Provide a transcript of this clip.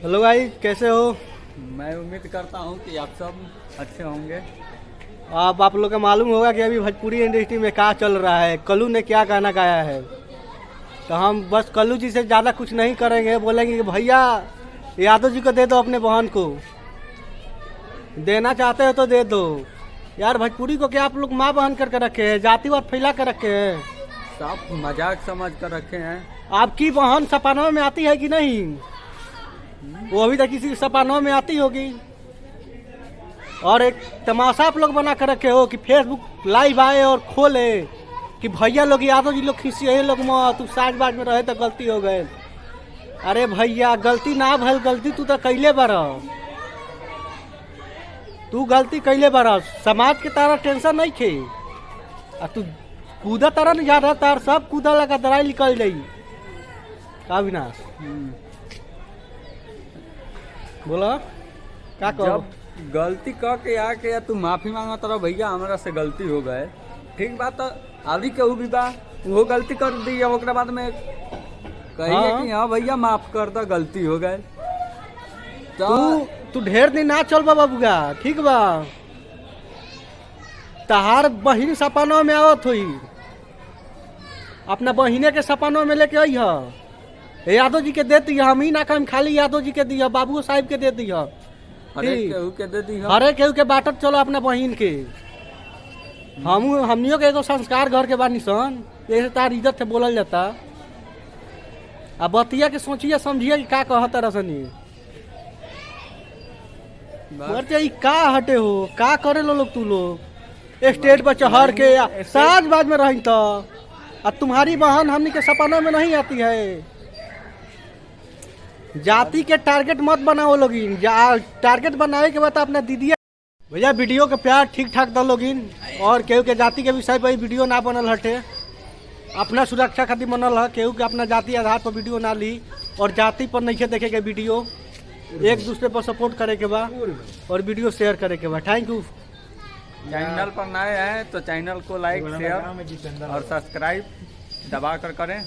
Hello भाई, कैसे हो? मैं उम्मीद करता हूँ कि आप सब अच्छे होंगे। आप लोग का मालूम होगा कि अभी भोजपुरी इंडस्ट्री में क्या चल रहा है। कल्लू ने क्या गाना गाया है, तो हम बस कल्लू जी से ज़्यादा कुछ नहीं करेंगे। बोलेंगे कि भैया यादव जी को दे दो, अपने बहन को देना चाहते हो तो दे दो। यार भोजपुरी को क्या आप लोग माँ बहन करके रखे हैं, जातिवाद फैला कर रखे हैं। सब मजाक समझ कर रखे हैं। आपकी बहन सपनों में आती है कि नहीं? वो अभी तक किसी सपनों में आती होगी। और एक तमाशा आप लोग बना कर रखे हो कि फेसबुक लाइव आए और खोले कि भैया लोग यादव जी लोग खिसिए लोग मत, तू साजबाज में रहे तो गलती हो गए। अरे भैया गलती ना भल, गलती तू तो कैले बार, तू गलती कैले बार। समाज के तारा टेंशन नहीं खे, आ तू कूदा तारा नहीं जा रहा, तार सब कूदा लगा दराई निकल जाई का विनाश। बोला क्या कहो? जब गलती कह के आके या तू माफी मांगा तरह भैया हमारा से गलती हो गए, ठीक बात। तो आदि केहू भी बा वो गलती कर दी, ओकरा बाद में कहिए कि हाँ भैया माफ कर दो, गलती हो गए। तो तू ढेर दिन ना चल बा बाबूगा, ठीक बा। तहार बहिन सपनों में आवत हुई, अपना बहिने के सपनों में लेके आई है। यादव जी के देती है, हम ही ना कम खाली यादव जी के दी है, बाबू साहिब के देती है। हरे केहू के दे दी है। हरे केहू के बाटत चलो अपना बहिन के। हमनियों के एगो संस्कार घर के बानी सन, ऐसे तार इज्जत से बोलल जाता। अब बतिया के सोचिए समझिए कि का कहता रसनी। मरते का हटे हो, का करे लो लोग तू लोग स्टेज पर चढ़ के साजबाज में रही तो। अब तुम्हारी बहन हमनी के सपनों में नहीं आती है। जाति के टारगेट मत बनाओ लोगिन, टारगेट बनावे के बाद अपना दीदी भैया वीडियो के प्यार ठीक ठाक दो लोगिन। और केहू के जाति के विषय पर वीडियो ना बनल हटे, अपना सुरक्षा खातिर बनल है। केहू के अपना जाति आधार पर वीडियो ना ली और जाति पर नहीं देखे के वीडियो। एक दूसरे पर सपोर्ट करे के बा और वीडियो शेयर करे के बा। Thank you. चैनल पर नए हैं तो चैनल को लाइक शेयर और सब्सक्राइब दबा कर करें।